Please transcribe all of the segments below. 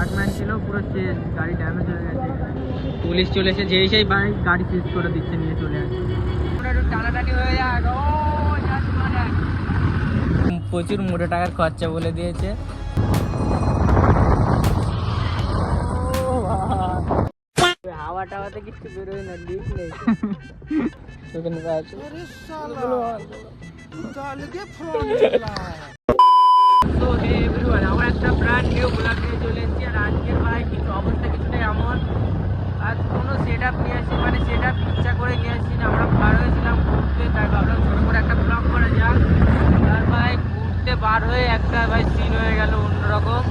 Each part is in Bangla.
ট্রাকম্যান ছিল, পুরো শেষ, গাড়ি ড্যামেজ হয়ে গেছে। পুলিশ চলে এসে যেই সেই বাইক গাড়ি সিজ করে দিচ্ছে, নিয়ে চলে আসছে। একটু টানাটানি হয়ে যায়, প্রচুর মোটা টাকার খরচা বলে দিয়েছে। হাওয়া টাওয়াতে কিছু বেরোয় না, লিক নেই। আমরা একটা ব্র্যান্ড নিউ ব্লগ নিয়ে চলে এসেছি। আর আজকের ভাই কিছু অবস্থা কিছুটা এমন, আজ কোনো সেট আপ নিয়ে আসি, মানে সেট আপ ইচ্ছা করে নিয়ে আসছি না। আমরা বার হয়েছিলাম ঘুরতে, তাই ভাবলাম ছোটো করে একটা ব্লগ করা যাক। আর ভাই ঘুরতে বার হয়ে একটা ভাই সিন হয়ে গেল অন্যরকম।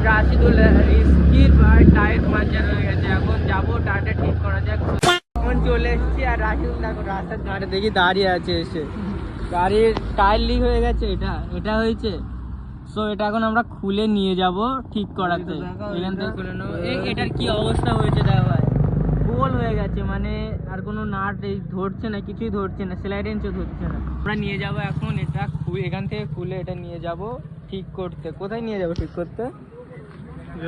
রাশিদুল রিস্কির ভাই টায়ার পাঞ্চার হয়ে গেছে, এখন যাবো টায়ারটা ঠিক করা যাক। এখন চলে এসেছি আর রাশিদুল দেখো রাস্তার ধারে দেখি দাঁড়িয়ে আছে এসে। গাড়ির টায়ার লিক হয়ে গেছে, এটা হয়েছে। সো এটা এখন আমরা খুলে নিয়ে যাব ঠিক করাতে। এখান থেকে খুলে নেবো। এটার কি অবস্থা হয়েছে দেখো ভাই, গোল হয়ে গেছে, মানে আর কোনো নাট এই ধরছে না, কিছুই ধরছে না, সেলাই রেঞ্চও ধরছে না। আমরা নিয়ে যাব এখন এটা এখান থেকে খুলে এটা নিয়ে যাব ঠিক করতে। কোথায় নিয়ে যাব ঠিক করতে?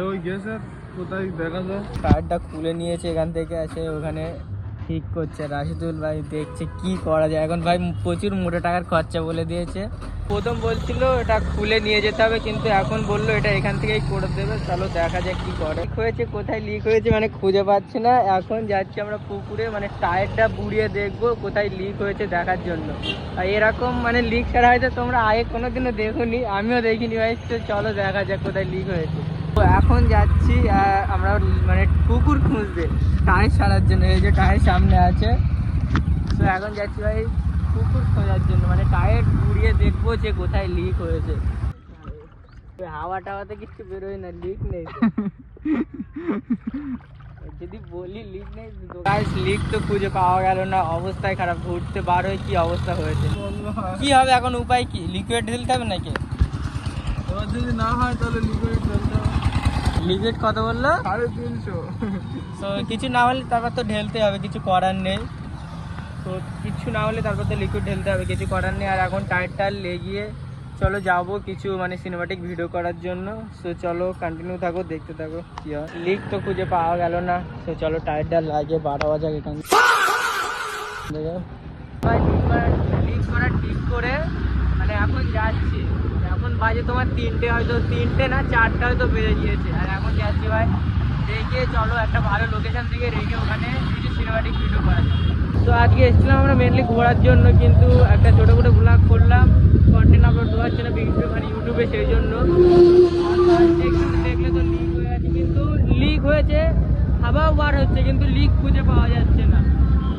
ওই গেছে কোথায় দেখা যায়। টায়ারটা খুলে নিয়েছে, এখান থেকে আসে ওখানে ঠিক করছে। রাশিদুল ভাই দেখছে কি করা যায়। এখন ভাই প্রচুর মোটা টাকার খরচা বলে দিয়েছে। প্রথম বলছিল এটা খুলে নিয়ে যেতে হবে, কিন্তু এখন বললো এটা এখান থেকেই করে দেবে। চলো দেখা যাক কি করে। লিক হয়েছে, কোথায় লিক হয়েছে মানে খুঁজে পাচ্ছি না। এখন যাচ্ছি আমরা পুকুরে, মানে টায়ারটা বুড়িয়ে দেখবো কোথায় লিক হয়েছে দেখার জন্য। আর এরকম মানে লিক ছাড়া হয়তো তোমরা আগে কোনোদিনও দেখোনি, আমিও দেখিনি ভাই। তো চলো দেখা যাক কোথায় লিক হয়েছে। তো এখন যাচ্ছি আমরা মানে পুকুর খুঁজতে টায়ার ছাড়ার জন্য। এই যে টায়ার সামনে আছে। তো এখন যাচ্ছি ভাই পুকুর খোঁজার জন্য, মানে টায়ার ঘুরিয়ে দেখবো যে কোথায় লিক হয়েছে। হাওয়া টাওয়াতে কিছু বেরোয় না, লিক নেই। যদি বলি লিক নেই, লিক তো খুঁজে পাওয়া গেল না, অবস্থায় খারাপ। ঘুরতে বার হয়ে কি অবস্থা হয়েছে, কি হবে এখন? উপায় কি? লিকুইড ঢেলতে হবে নাকি? এবার যদি না হয় তাহলে লিকুইড ঢেলতে হবে। লিকুইড কত বললো? 350। তো কিছু না হলে তারপর তো ঢেলতে হবে, কিছু করার নেই। তো কিছু না হলে তারপর তো লিকুইড ঢেলতে হবে, কিছু করার নেই। আর এখন টায়ার লেগিয়ে চলো যাবো কিছু মানে সিনেমাটিক ভিডিও করার জন্য। সো চলো কন্টিনিউ থাকো, দেখতে থাকো কি হয়। লিক তো খুঁজে পাওয়া গেল না। সো চলো টায়ারটা লাগিয়ে বার হওয়া যাক এখান থেকে। লিক করা ঠিক করে মানে এখন যাচ্ছি। এখন বাজে তোমার 3টে, হয়তো 3টে না 4টে হয়তো বেজে গিয়েছে। আর এখন যাচ্ছি ভাই রেখে, চলো একটা ভালো লোকেশন থেকে রেখে ওখানে কিছু সিনেমাটিক ভিডিও করা যায়। তো আজকে এসেছিলাম আমরা মেনলি ঘোরার জন্য, কিন্তু একটা ছোটো করে ব্লগ করলাম, কন্টেন্ট আপলোড দেওয়ার জন্য মানে ইউটিউবে, সেই জন্য। দেখলে তো লিক হয়ে গেছে, কিন্তু লিক হয়েছে, হাওয়াও বার হচ্ছে, কিন্তু লিক খুঁজে পাওয়া যাচ্ছে না।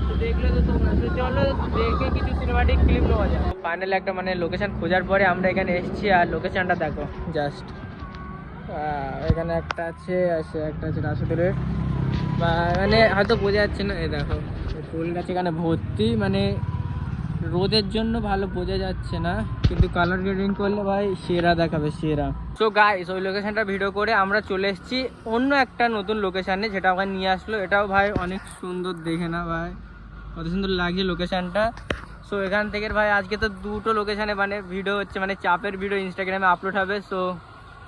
তো দেখলে তো তোমরা, তো চলো দেখে কিছু সিনেমাটিক ক্লিপ নেওয়া যায়। ফাইনালি একটা মানে লোকেশন খোঁজার পরে আমরা এখানে এসেছি। আর লোকেশনটা দেখো জাস্ট, এখানে একটা আছে রাশিদুলের, মানে হয়তো বোঝা যাচ্ছে না। এই দেখো ফুল গাছ এখানে ভর্তি, মানে রোদের জন্য ভালো বোঝা যাচ্ছে না, কিন্তু কালার গ্রেডিং করলে ভাই সেরা দেখাবে, সেরা। সো গাইস ওই লোকেশনটা ভিডিও করে আমরা চলে এসেছি অন্য একটা নতুন লোকেশানে, যেটা ওখানে নিয়ে আসলো। এটাও ভাই অনেক সুন্দর, দেখে না ভাই কত সুন্দর লাগছে লোকেশানটা। সো এখান থেকে ভাই আজকে তো দুটো লোকেশানে মানে ভিডিও হচ্ছে, মানে চাপের ভিডিও ইনস্টাগ্রামে আপলোড হবে। সো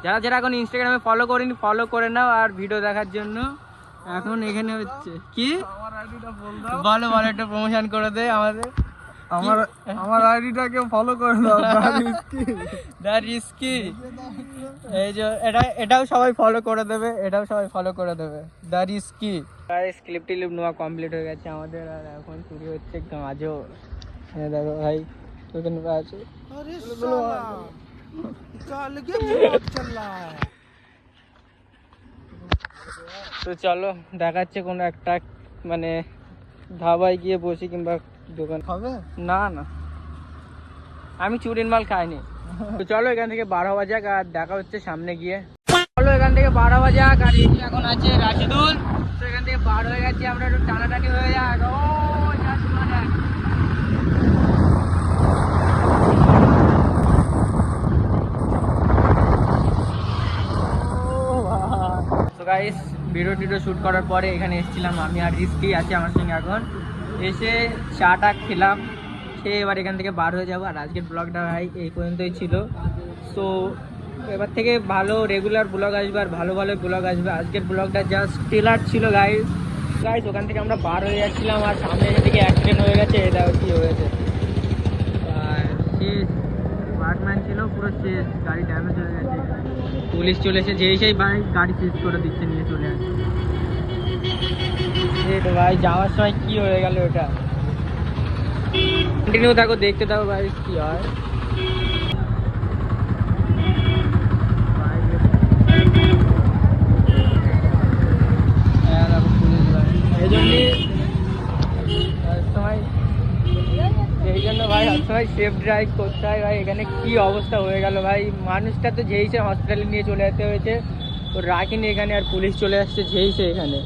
যারা এখন ইনস্টাগ্রামে ফলো করেনি, ফলো করে নাও। আর ভিডিও দেখার জন্য এখন এখানে হচ্ছে কি, বলো একটু প্রমোশন করে দে আমাদের। আমার আইডিটাকে ফলো করে দাও, দা রিস্কি। এই যে এটাও সবাই ফলো করে দেবে, দা রিস্কি। ক্লিপ টিলিপ নেওয়া কমপ্লিট হয়ে গেছে আমাদের। আর এখন শুরু হচ্ছে গাঁজো। দেখো ভাই ওখানে আছে। তো চলো দেখাচ্ছে কোনো একটা মানে ধাবায় গিয়ে বসি, কিংবা দোকান হবে না। আমি চুরির মাল খাইনি। তো চলো এখান থেকে বার হওয়া যাক, আর দেখা হচ্ছে সামনে গিয়ে। চলো এখান থেকে বার হওয়া যাক। আর এখন আছে রাশিদুল। তো এখান থেকে বার হয়ে গেছি আমরা, একটু টানাটানি হয়ে যাক। তো গাইস ভিডিও টিডিও শ্যুট করার পরে এখানে এসেছিলাম আমি আর রিস্কি আছে আমার সঙ্গে। এখন এসে চাটা খেলাম, খেয়ে এবার এখান থেকে বার হয়ে যাবো। আর আজকের ব্লগটা ভাই এই পর্যন্তই ছিল। সো এবার থেকে ভালো রেগুলার ব্লগ আসবে আর ভালো ভালো ব্লগ আসবে। আজকের ব্লগটা জাস্ট ট্রেলার ছিল গাইস। গাইস ওখান থেকে আমরা বার হয়ে যাচ্ছিলাম আর সামনে দিকে অ্যাক্সিডেন্ট হয়ে গেছে, এটা কি হয়েছে আর শেষ পার্টম্যান ছিল পুরো শেষ, গাড়ি ড্যামেজ হয়ে গেছে। পুলিশ চলে এসে যেই সেই ভাই গাড়ি সিজ করে দিচ্ছে, নিয়ে চলে আসছে। এই তো ভাই যাওয়ার সময় কি হয়ে গেল ওটা। কন্টিনিউ থাকো, দেখতে থাকো ভাই কি হয়। এই জন্য ভাই সবসময় সেফ ড্রাইভ করতে হয় ভাই। এখানে কি অবস্থা হয়ে গেল ভাই, মানুষটা তো যেই সে হসপিটালে নিয়ে চলে যেতে হয়েছে, তো রাখিনি এখানে আর পুলিশ চলে আসছে যেই সে এখানে।